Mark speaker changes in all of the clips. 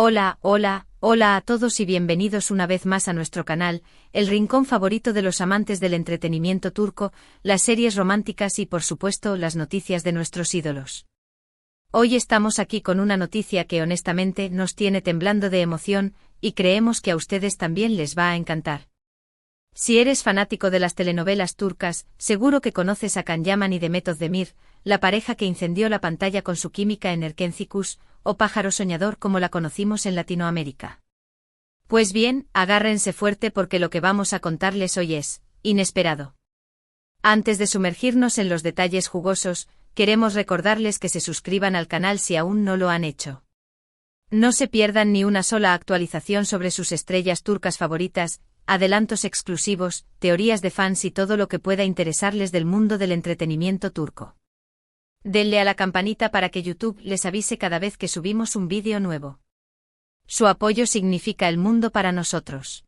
Speaker 1: Hola a todos y bienvenidos una vez más a nuestro canal, el rincón favorito de los amantes del entretenimiento turco, las series románticas y por supuesto las noticias de nuestros ídolos. Hoy estamos aquí con una noticia que honestamente nos tiene temblando de emoción, y creemos que a ustedes también les va a encantar. Si eres fanático de las telenovelas turcas, seguro que conoces a Can Yaman y Demet Özdemir, la pareja que incendió la pantalla con su química en Erkenci Kuş, o Pájaro Soñador como la conocimos en Latinoamérica. Pues bien, agárrense fuerte porque lo que vamos a contarles hoy es inesperado. Antes de sumergirnos en los detalles jugosos, queremos recordarles que se suscriban al canal si aún no lo han hecho. No se pierdan ni una sola actualización sobre sus estrellas turcas favoritas, adelantos exclusivos, teorías de fans y todo lo que pueda interesarles del mundo del entretenimiento turco. Denle a la campanita para que YouTube les avise cada vez que subimos un vídeo nuevo. Su apoyo significa el mundo para nosotros.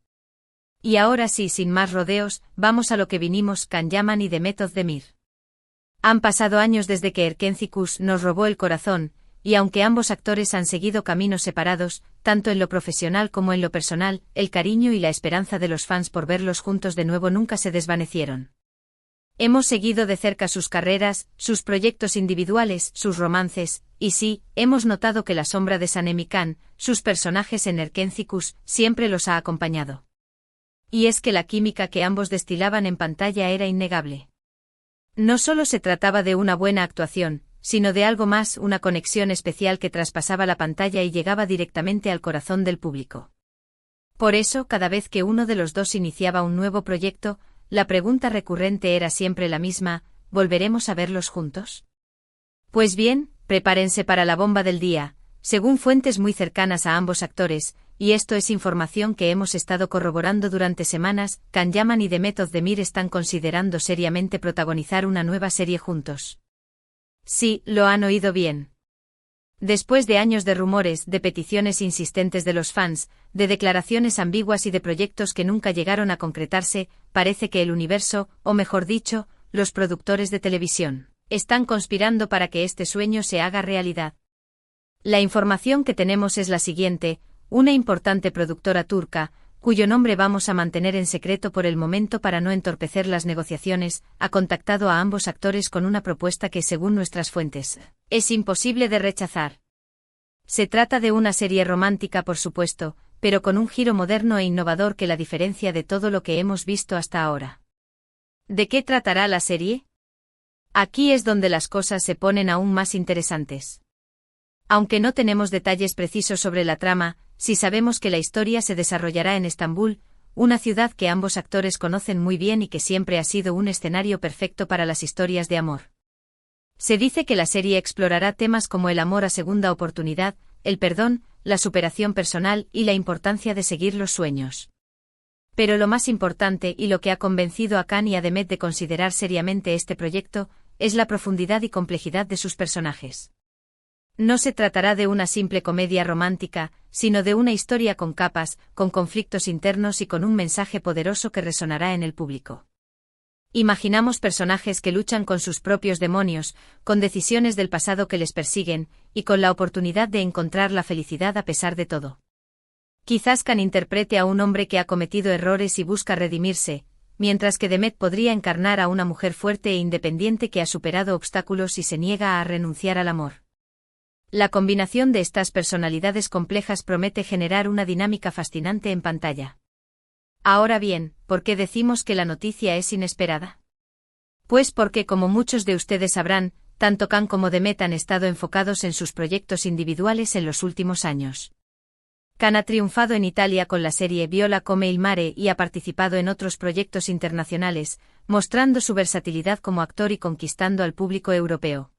Speaker 1: Y ahora sí, sin más rodeos, vamos a lo que vinimos. Can Yaman y Demet Özdemir. Han pasado años desde que Erkenci Kuş nos robó el corazón, y aunque ambos actores han seguido caminos separados, tanto en lo profesional como en lo personal, el cariño y la esperanza de los fans por verlos juntos de nuevo nunca se desvanecieron. Hemos seguido de cerca sus carreras, sus proyectos individuales, sus romances, y sí, hemos notado que la sombra de Sanem Can, sus personajes en Erkenci Kuş, siempre los ha acompañado. Y es que la química que ambos destilaban en pantalla era innegable. No solo se trataba de una buena actuación, sino de algo más, una conexión especial que traspasaba la pantalla y llegaba directamente al corazón del público. Por eso, cada vez que uno de los dos iniciaba un nuevo proyecto, la pregunta recurrente era siempre la misma: ¿volveremos a verlos juntos? Pues bien, prepárense para la bomba del día. Según fuentes muy cercanas a ambos actores, y esto es información que hemos estado corroborando durante semanas, Can Yaman y Demet Özdemir están considerando seriamente protagonizar una nueva serie juntos. Sí, lo han oído bien. Después de años de rumores, de peticiones insistentes de los fans, de declaraciones ambiguas y de proyectos que nunca llegaron a concretarse, parece que el universo, o mejor dicho, los productores de televisión, están conspirando para que este sueño se haga realidad. La información que tenemos es la siguiente: una importante productora turca, cuyo nombre vamos a mantener en secreto por el momento para no entorpecer las negociaciones, ha contactado a ambos actores con una propuesta que, según nuestras fuentes, es imposible de rechazar. Se trata de una serie romántica, por supuesto, pero con un giro moderno e innovador que la diferencia de todo lo que hemos visto hasta ahora. ¿De qué tratará la serie? Aquí es donde las cosas se ponen aún más interesantes. Aunque no tenemos detalles precisos sobre la trama, sí sabemos que la historia se desarrollará en Estambul, una ciudad que ambos actores conocen muy bien y que siempre ha sido un escenario perfecto para las historias de amor. Se dice que la serie explorará temas como el amor a segunda oportunidad, el perdón, la superación personal y la importancia de seguir los sueños. Pero lo más importante y lo que ha convencido a Can y a Demet de considerar seriamente este proyecto, es la profundidad y complejidad de sus personajes. No se tratará de una simple comedia romántica, sino de una historia con capas, con conflictos internos y con un mensaje poderoso que resonará en el público. Imaginamos personajes que luchan con sus propios demonios, con decisiones del pasado que les persiguen, y con la oportunidad de encontrar la felicidad a pesar de todo. Quizás Can interprete a un hombre que ha cometido errores y busca redimirse, mientras que Demet podría encarnar a una mujer fuerte e independiente que ha superado obstáculos y se niega a renunciar al amor. La combinación de estas personalidades complejas promete generar una dinámica fascinante en pantalla. Ahora bien, ¿por qué decimos que la noticia es inesperada? Pues porque, como muchos de ustedes sabrán, tanto Can como Demet han estado enfocados en sus proyectos individuales en los últimos años. Can ha triunfado en Italia con la serie Viola come il mare y ha participado en otros proyectos internacionales, mostrando su versatilidad como actor y conquistando al público europeo.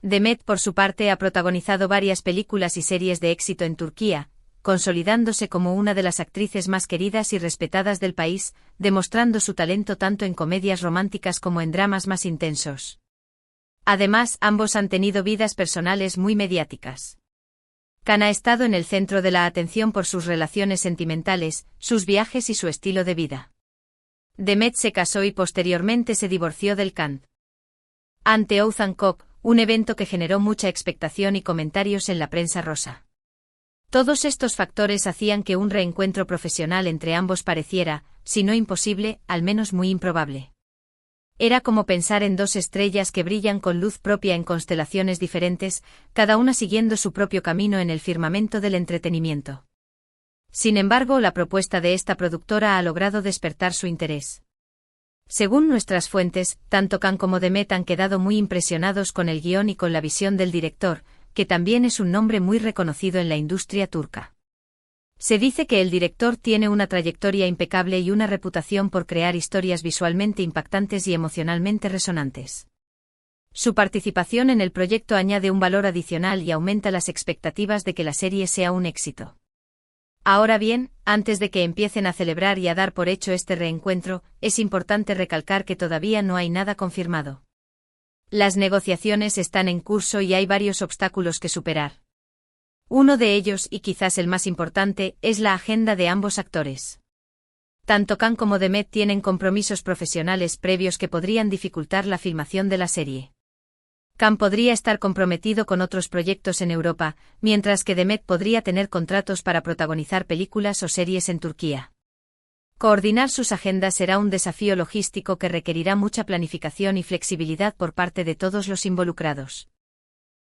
Speaker 1: Demet, por su parte, ha protagonizado varias películas y series de éxito en Turquía, consolidándose como una de las actrices más queridas y respetadas del país, demostrando su talento tanto en comedias románticas como en dramas más intensos. Además, ambos han tenido vidas personales muy mediáticas. Can ha estado en el centro de la atención por sus relaciones sentimentales, sus viajes y su estilo de vida. Demet se casó y posteriormente se divorció del Can. Ante Oğuzhan Koç, un evento que generó mucha expectación y comentarios en la prensa rosa. Todos estos factores hacían que un reencuentro profesional entre ambos pareciera, si no imposible, al menos muy improbable. Era como pensar en dos estrellas que brillan con luz propia en constelaciones diferentes, cada una siguiendo su propio camino en el firmamento del entretenimiento. Sin embargo, la propuesta de esta productora ha logrado despertar su interés. Según nuestras fuentes, tanto Can como Demet han quedado muy impresionados con el guión y con la visión del director, que también es un nombre muy reconocido en la industria turca. Se dice que el director tiene una trayectoria impecable y una reputación por crear historias visualmente impactantes y emocionalmente resonantes. Su participación en el proyecto añade un valor adicional y aumenta las expectativas de que la serie sea un éxito. Ahora bien, antes de que empiecen a celebrar y a dar por hecho este reencuentro, es importante recalcar que todavía no hay nada confirmado. Las negociaciones están en curso y hay varios obstáculos que superar. Uno de ellos, y quizás el más importante, es la agenda de ambos actores. Tanto Can como Demet tienen compromisos profesionales previos que podrían dificultar la filmación de la serie. Can podría estar comprometido con otros proyectos en Europa, mientras que Demet podría tener contratos para protagonizar películas o series en Turquía. Coordinar sus agendas será un desafío logístico que requerirá mucha planificación y flexibilidad por parte de todos los involucrados.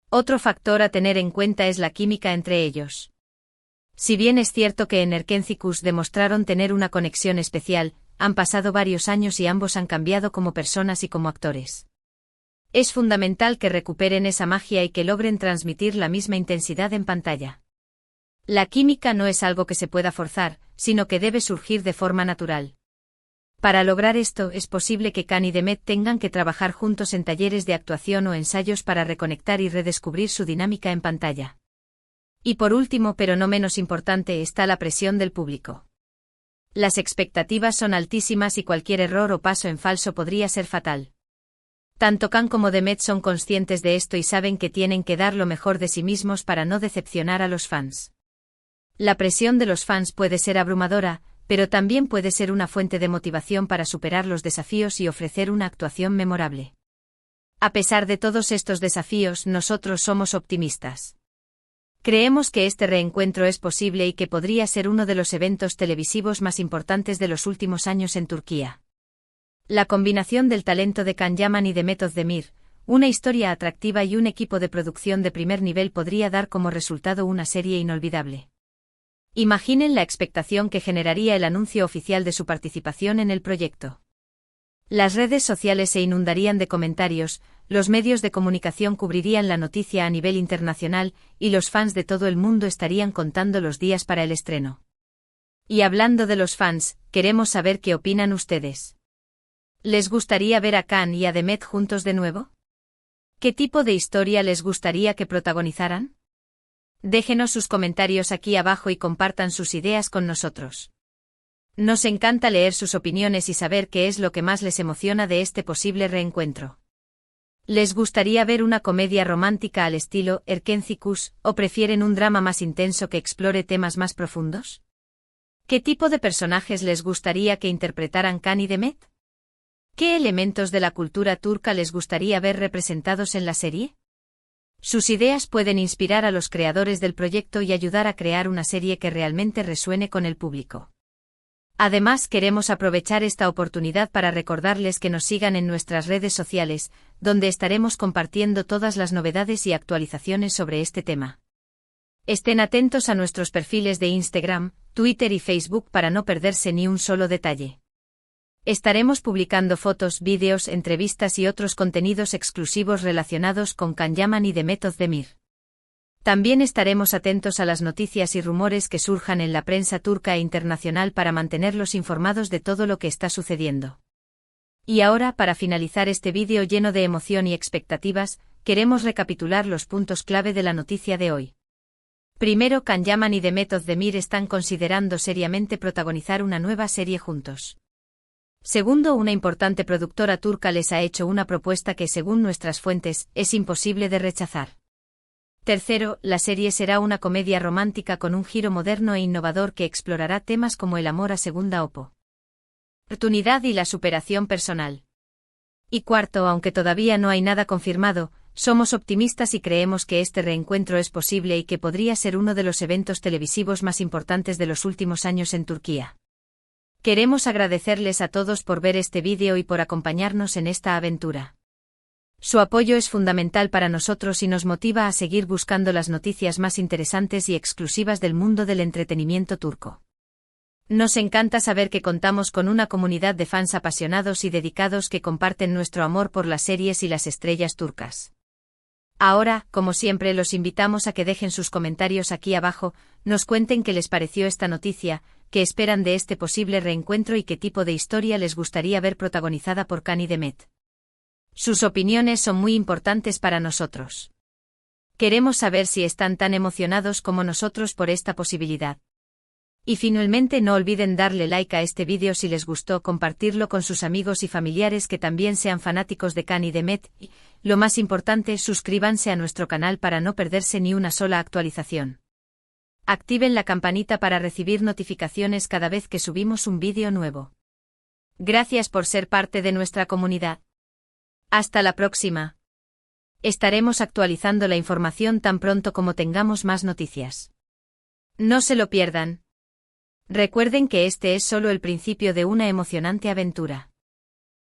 Speaker 1: Otro factor a tener en cuenta es la química entre ellos. Si bien es cierto que en Erkencikus demostraron tener una conexión especial, han pasado varios años y ambos han cambiado como personas y como actores. Es fundamental que recuperen esa magia y que logren transmitir la misma intensidad en pantalla. La química no es algo que se pueda forzar, sino que debe surgir de forma natural. Para lograr esto, es posible que Can y Demet tengan que trabajar juntos en talleres de actuación o ensayos para reconectar y redescubrir su dinámica en pantalla. Y por último, pero no menos importante, está la presión del público. Las expectativas son altísimas y cualquier error o paso en falso podría ser fatal. Tanto Can como Demet son conscientes de esto y saben que tienen que dar lo mejor de sí mismos para no decepcionar a los fans. La presión de los fans puede ser abrumadora, pero también puede ser una fuente de motivación para superar los desafíos y ofrecer una actuación memorable. A pesar de todos estos desafíos, nosotros somos optimistas. Creemos que este reencuentro es posible y que podría ser uno de los eventos televisivos más importantes de los últimos años en Turquía. La combinación del talento de Can Yaman y Demet Özdemir, una historia atractiva y un equipo de producción de primer nivel podría dar como resultado una serie inolvidable. Imaginen la expectación que generaría el anuncio oficial de su participación en el proyecto. Las redes sociales se inundarían de comentarios, los medios de comunicación cubrirían la noticia a nivel internacional y los fans de todo el mundo estarían contando los días para el estreno. Y hablando de los fans, queremos saber qué opinan ustedes. ¿Les gustaría ver a Can y a Demet juntos de nuevo? ¿Qué tipo de historia les gustaría que protagonizaran? Déjenos sus comentarios aquí abajo y compartan sus ideas con nosotros. Nos encanta leer sus opiniones y saber qué es lo que más les emociona de este posible reencuentro. ¿Les gustaría ver una comedia romántica al estilo Erkencikus o prefieren un drama más intenso que explore temas más profundos? ¿Qué tipo de personajes les gustaría que interpretaran Can y Demet? ¿Qué elementos de la cultura turca les gustaría ver representados en la serie? Sus ideas pueden inspirar a los creadores del proyecto y ayudar a crear una serie que realmente resuene con el público. Además, queremos aprovechar esta oportunidad para recordarles que nos sigan en nuestras redes sociales, donde estaremos compartiendo todas las novedades y actualizaciones sobre este tema. Estén atentos a nuestros perfiles de Instagram, Twitter y Facebook para no perderse ni un solo detalle. Estaremos publicando fotos, vídeos, entrevistas y otros contenidos exclusivos relacionados con Can Yaman y Demet Özdemir. También estaremos atentos a las noticias y rumores que surjan en la prensa turca e internacional para mantenerlos informados de todo lo que está sucediendo. Y ahora, para finalizar este vídeo lleno de emoción y expectativas, queremos recapitular los puntos clave de la noticia de hoy. Primero, Can Yaman y Demet Özdemir están considerando seriamente protagonizar una nueva serie juntos. Segundo, una importante productora turca les ha hecho una propuesta que, según nuestras fuentes, es imposible de rechazar. Tercero, la serie será una comedia romántica con un giro moderno e innovador que explorará temas como el amor a segunda oportunidad y la superación personal. Y cuarto, aunque todavía no hay nada confirmado, Somos optimistas y creemos que este reencuentro es posible y que podría ser uno de los eventos televisivos más importantes de los últimos años en Turquía. Queremos agradecerles a todos por ver este vídeo y por acompañarnos en esta aventura. Su apoyo es fundamental para nosotros y nos motiva a seguir buscando las noticias más interesantes y exclusivas del mundo del entretenimiento turco. Nos encanta saber que contamos con una comunidad de fans apasionados y dedicados que comparten nuestro amor por las series y las estrellas turcas. Ahora, como siempre, los invitamos a que dejen sus comentarios aquí abajo, nos cuenten qué les pareció esta noticia, qué esperan de este posible reencuentro y qué tipo de historia les gustaría ver protagonizada por Can y Demet. Sus opiniones son muy importantes para nosotros. Queremos saber si están tan emocionados como nosotros por esta posibilidad. Y finalmente no olviden darle like a este vídeo si les gustó, compartirlo con sus amigos y familiares que también sean fanáticos de Can y Demet y, lo más importante, suscríbanse a nuestro canal para no perderse ni una sola actualización. Activen la campanita para recibir notificaciones cada vez que subimos un vídeo nuevo. Gracias por ser parte de nuestra comunidad. Hasta la próxima. Estaremos actualizando la información tan pronto como tengamos más noticias. No se lo pierdan. Recuerden que este es solo el principio de una emocionante aventura.